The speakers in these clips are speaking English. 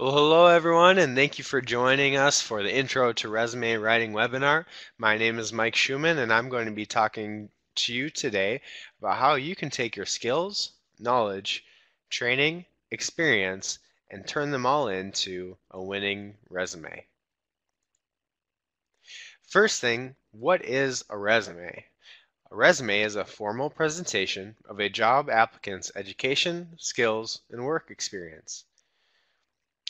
Well, hello everyone, and thank you for joining us for the Intro to Resume Writing webinar. My name is Mike Schumann, and I'm going to be talking to you today about how you can take your skills, knowledge, training, experience, and turn them all into a winning resume. First thing, what is a resume? A resume is a formal presentation of a job applicant's education, skills, and work experience.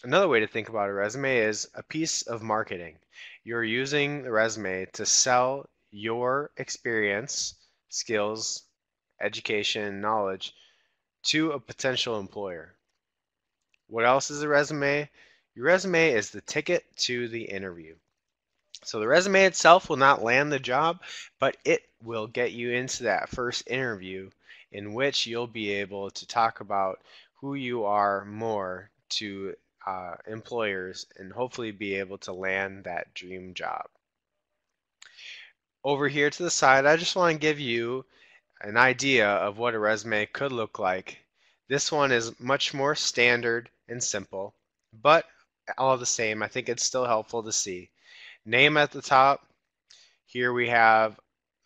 Another way to think about a resume is a piece of marketing. You're using the resume to sell your experience, skills, education, knowledge to a potential employer. What else is a resume? Your resume is the ticket to the interview. So the resume itself will not land the job, but it will get you into that first interview in which you'll be able to talk about who you are more to employers and hopefully be able to land that dream job. Over here to the side, I just want to give you an idea of what a resume could look like. This one is much more standard and simple, but all the same, I think it's still helpful to see. Name at the top. Here we have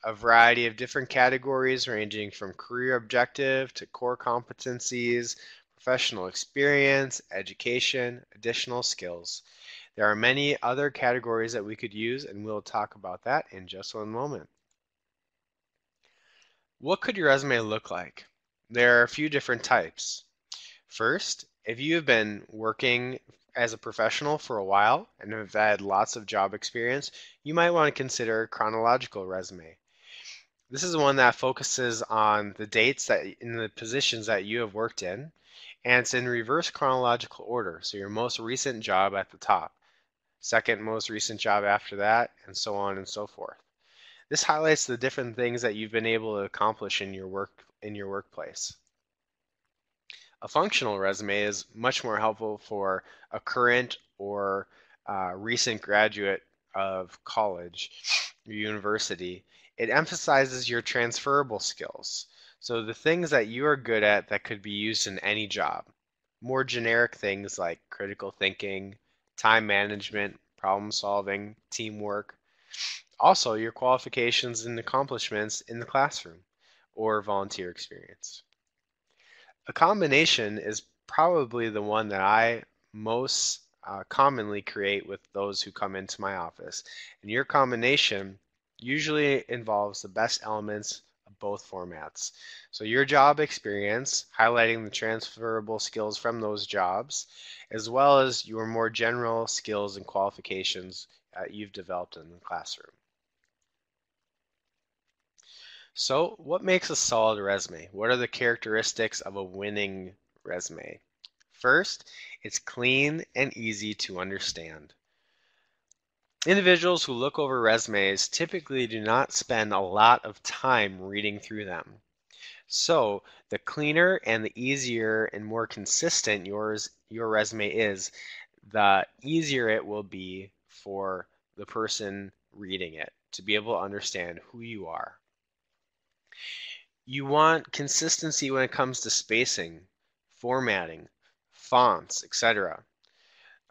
a variety of different categories ranging from career objective to core competencies, professional experience, education, additional skills. There are many other categories that we could use, and we'll talk about that in just one moment. What could your resume look like? There are a few different types. First, if you have been working as a professional for a while and have had lots of job experience, you might want to consider a chronological resume. This is one that focuses on the dates that in the positions that you have worked in, and it's in reverse chronological order. So your most recent job at the top, second most recent job after that, and so on and so forth. This highlights the different things that you've been able to accomplish in your workplace. A functional resume is much more helpful for a current or recent graduate of college or university. It emphasizes your transferable skills. So the things that you are good at that could be used in any job. More generic things like critical thinking, time management, problem solving, teamwork. Also, your qualifications and accomplishments in the classroom or volunteer experience. A combination is probably the one that I most commonly create with those who come into my office. And your combination usually involves the best elements of both formats. So your job experience, highlighting the transferable skills from those jobs, as well as your more general skills and qualifications you've developed in the classroom. So, what makes a solid resume? What are the characteristics of a winning resume? First, it's clean and easy to understand. Individuals who look over resumes typically do not spend a lot of time reading through them. So, the cleaner and the easier and more consistent your resume is, the easier it will be for the person reading it to be able to understand who you are. You want consistency when it comes to spacing, formatting, fonts, etc.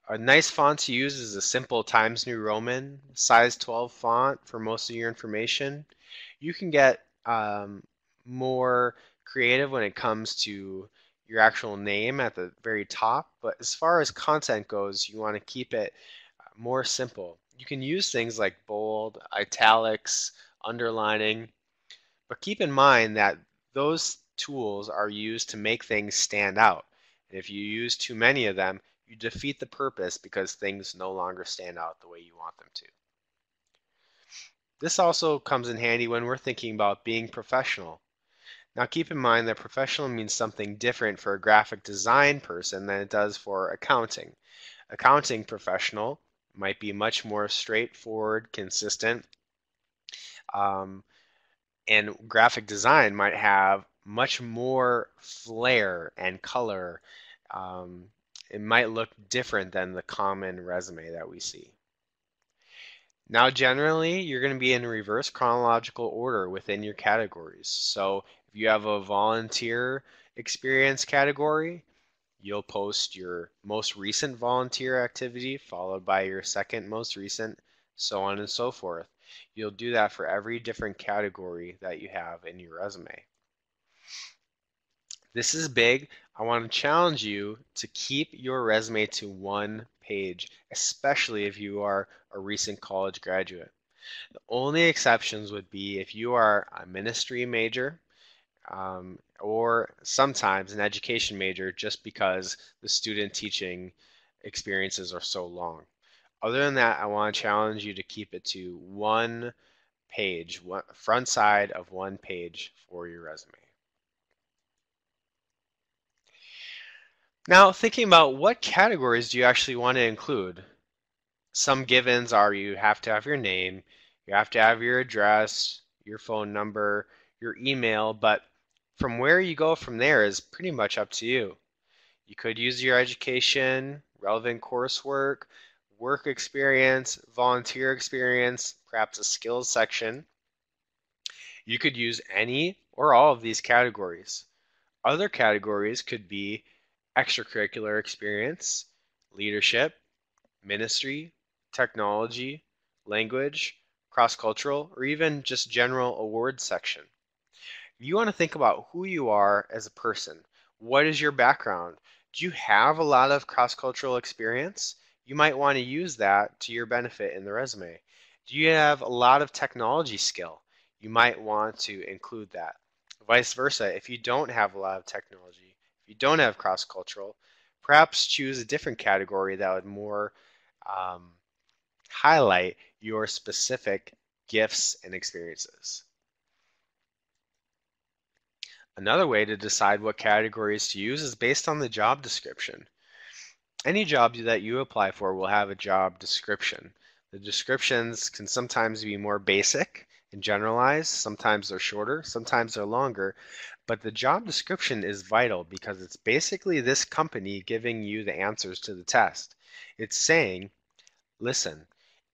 A nice font to use is a simple Times New Roman, size 12 font for most of your information. You can get more creative when it comes to your actual name at the very top, but as far as content goes, you want to keep it more simple. You can use things like bold, italics, underlining, but keep in mind that those tools are used to make things stand out. And if you use too many of them, you defeat the purpose because things no longer stand out the way you want them to. This also comes in handy when we're thinking about being professional. Now keep in mind that professional means something different for a graphic design person than it does for accounting. Accounting professional might be much more straightforward, consistent, um, and graphic design might have much more flair and color. It might look different than the common resume that we see. Now, generally, you're going to be in reverse chronological order within your categories. So if you have a volunteer experience category, You'll post your most recent volunteer activity, followed by your second most recent, so on and so forth. You'll do that for every different category that you have in your resume. This is big. I want to challenge you to keep your resume to one page, especially if you are a recent college graduate. The only exceptions would be if you are a ministry major, or sometimes an education major, just because the student teaching experiences are so long. Other than that, I want to challenge you to keep it to one page, front side of one page for your resume. Now, thinking about what categories do you actually want to include? Some givens are you have to have your name, you have to have your address, your phone number, your email, but from where you go from there is pretty much up to you. You could use your education, relevant coursework, work experience, volunteer experience, perhaps a skills section. You could use any or all of these categories. Other categories could be extracurricular experience, leadership, ministry, technology, language, cross-cultural, or even just general awards section. You want to think about who you are as a person. What is your background? Do you have a lot of cross-cultural experience? You might want to use that to your benefit in the resume. Do you have a lot of technology skill? You might want to include that. Vice versa, if you don't have a lot of technology, if you don't have cross-cultural, perhaps choose a different category that would more um, highlight your specific gifts and experiences. Another way to decide what categories to use is based on the job description. Any job that you apply for will have a job description. The descriptions can sometimes be more basic and generalized, sometimes they're shorter, sometimes they're longer, but the job description is vital because it's basically this company giving you the answers to the test. It's saying, listen,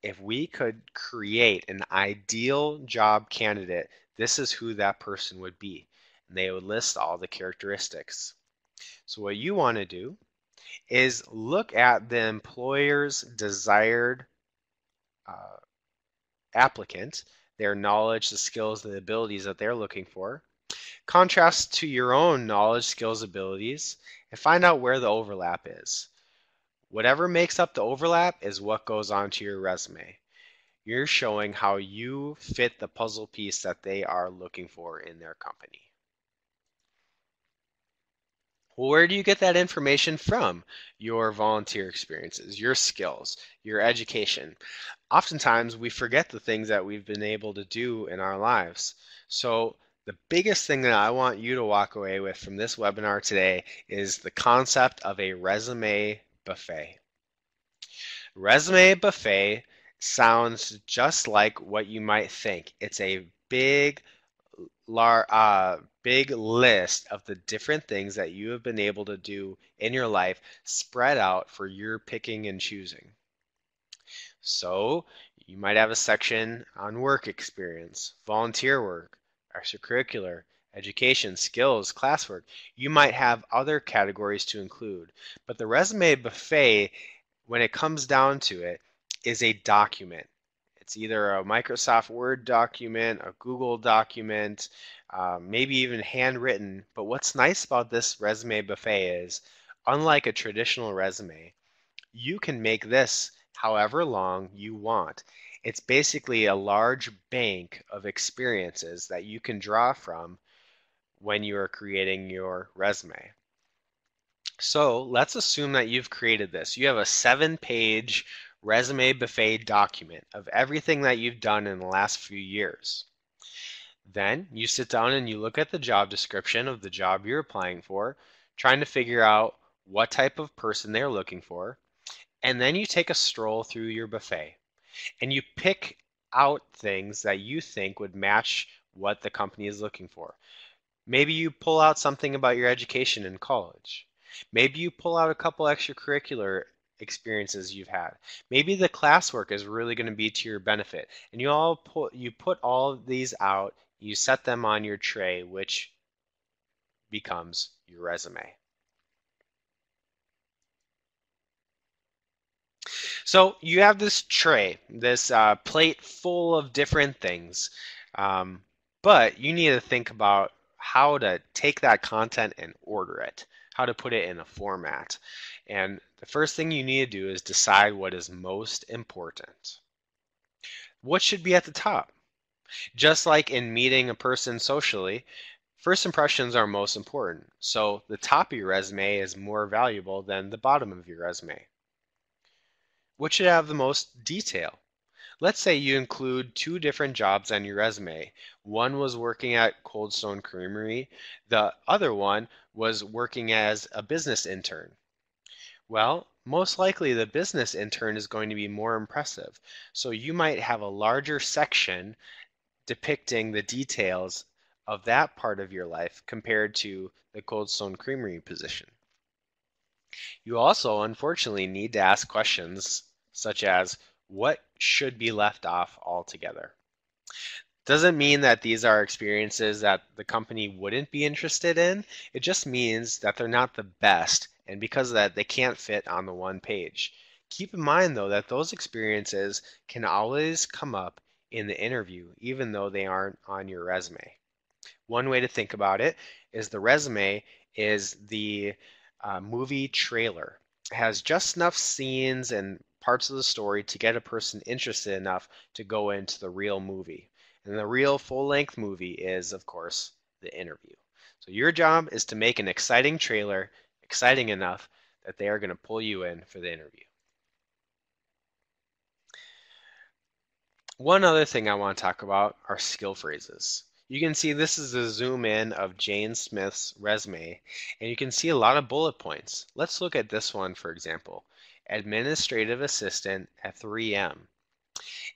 if we could create an ideal job candidate, this is who that person would be. And they would list all the characteristics. So what you want to do is look at the employer's desired uh, applicant, their knowledge, the skills, the abilities that they're looking for. Contrast to your own knowledge, skills, abilities, and find out where the overlap is. Whatever makes up the overlap is what goes onto your resume. You're showing how you fit the puzzle piece that they are looking for in their company. Well, where do you get that information from? Your volunteer experiences, your skills, your education. Oftentimes, we forget the things that we've been able to do in our lives. So, the biggest thing that I want you to walk away with from this webinar today is the concept of a resume buffet. Resume buffet sounds just like what you might think. It's a big list of the different things that you have been able to do in your life spread out for your picking and choosing. So you might have a section on work experience, volunteer work, extracurricular, education, skills, classwork. You might have other categories to include, but the resume buffet, when it comes down to it, is a document. It's either a Microsoft Word document, a Google document, maybe even handwritten. But what's nice about this resume buffet is, unlike a traditional resume, you can make this however long you want. It's basically a large bank of experiences that you can draw from when you are creating your resume. So let's assume that you've created this. You have a 7-page resume buffet document of everything that you've done in the last few years. Then you sit down and you look at the job description of the job you're applying for, trying to figure out what type of person they're looking for. And then you take a stroll through your buffet and you pick out things that you think would match what the company is looking for. Maybe you pull out something about your education in college. Maybe you pull out a couple extracurricular experiences you've had. Maybe the classwork is really going to be to your benefit. And you put all of these out, you set them on your tray, which becomes your resume. So you have this tray, this plate full of different things, um, but you need to think about how to take that content and order it, how to put it in a format. And the first thing you need to do is decide what is most important. What should be at the top? Just like in meeting a person socially, first impressions are most important. So the top of your resume is more valuable than the bottom of your resume. What should have the most detail? Let's say you include two different jobs on your resume. One was working at Cold Stone Creamery, the other one was working as a business intern. Well, most likely the business intern is going to be more impressive. So you might have a larger section depicting the details of that part of your life compared to the Cold Stone Creamery position. You also, unfortunately, need to ask questions such as what should be left off altogether. Doesn't mean that these are experiences that the company wouldn't be interested in. It just means that they're not the best, and because of that, they can't fit on the one page. Keep in mind, though, that those experiences can always come up in the interview, even though they aren't on your resume. One way to think about it is the resume is the movie trailer. It has just enough scenes and parts of the story to get a person interested enough to go into the real movie. And the real full-length movie is, of course, the interview. So your job is to make an exciting trailer exciting enough that they are going to pull you in for the interview. One other thing I want to talk about are skill phrases. You can see this is a zoom in of Jane Smith's resume, and you can see a lot of bullet points. Let's look at this one, for example. Administrative assistant at 3M.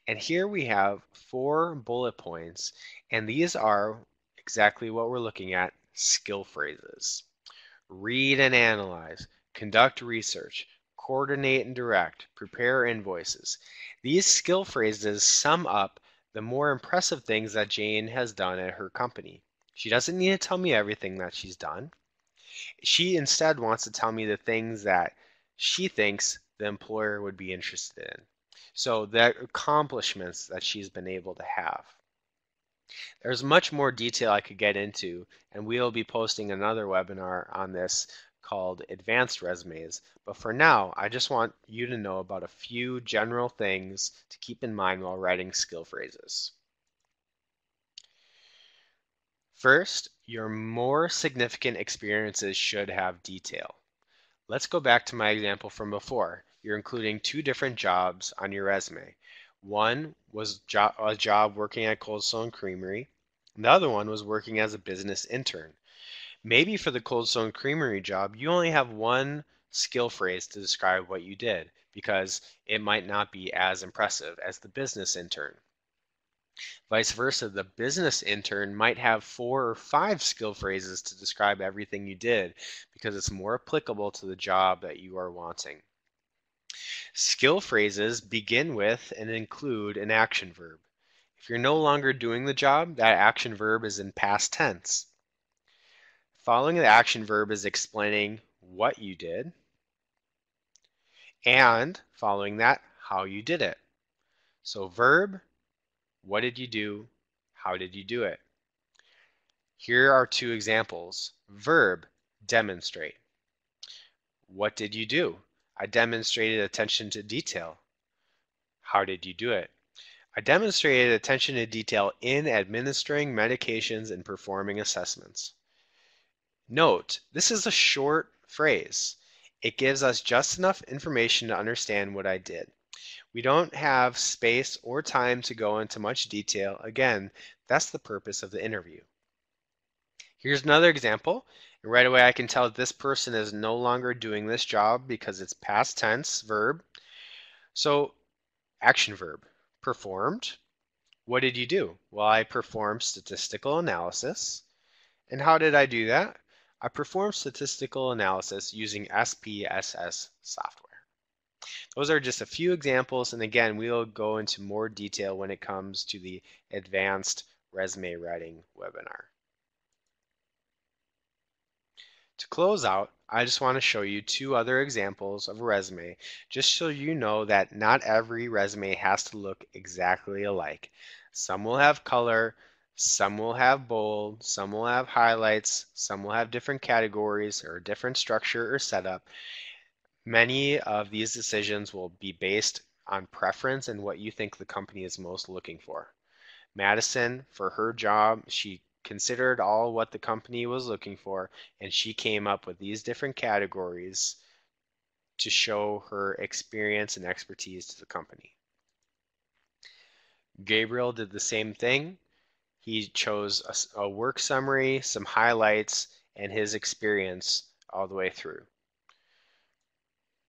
And here we have 4 bullet points, and these are exactly what we're looking at, skill phrases. Read and analyze, conduct research, coordinate and direct, prepare invoices. These skill phrases sum up the more impressive things that Jane has done at her company. She doesn't need to tell me everything that she's done. She instead wants to tell me the things that she thinks the employer would be interested in. So the accomplishments that she's been able to have. There's much more detail I could get into, and we'll be posting another webinar on this called Advanced Resumes. But for now, I just want you to know about a few general things to keep in mind while writing skill phrases. First, your more significant experiences should have detail. Let's go back to my example from before. You're including 2 different jobs on your resume. One was a job working at Cold Stone Creamery. The other one was working as a business intern. Maybe for the Cold Stone Creamery job, you only have one skill phrase to describe what you did because it might not be as impressive as the business intern. Vice versa, the business intern might have 4 or 5 skill phrases to describe everything you did because it's more applicable to the job that you are wanting. Skill phrases begin with and include an action verb. If you're no longer doing the job, that action verb is in past tense. Following the action verb is explaining what you did, and following that, how you did it. So verb, what did you do? How did you do it? Here are 2 examples. Verb, demonstrate. What did you do? I demonstrated attention to detail. How did you do it? I demonstrated attention to detail in administering medications and performing assessments. Note, this is a short phrase. It gives us just enough information to understand what I did. We don't have space or time to go into much detail. Again, that's the purpose of the interview. Here's another example. And right away I can tell this person is no longer doing this job because it's past tense verb. So action verb, performed. What did you do? Well, I performed statistical analysis. And how did I do that? I performed statistical analysis using SPSS software. Those are just a few examples, and again, we'll go into more detail when it comes to the advanced resume writing webinar. To close out, I just want to show you two other examples of a resume, just so you know that not every resume has to look exactly alike. Some will have color, some will have bold, some will have highlights, some will have different categories or different structure or setup. Many of these decisions will be based on preference and what you think the company is most looking for. Madison, for her job, she considered all what the company was looking for, and she came up with these different categories to show her experience and expertise to the company. Gabriel did the same thing. He chose a work summary, some highlights, and his experience all the way through.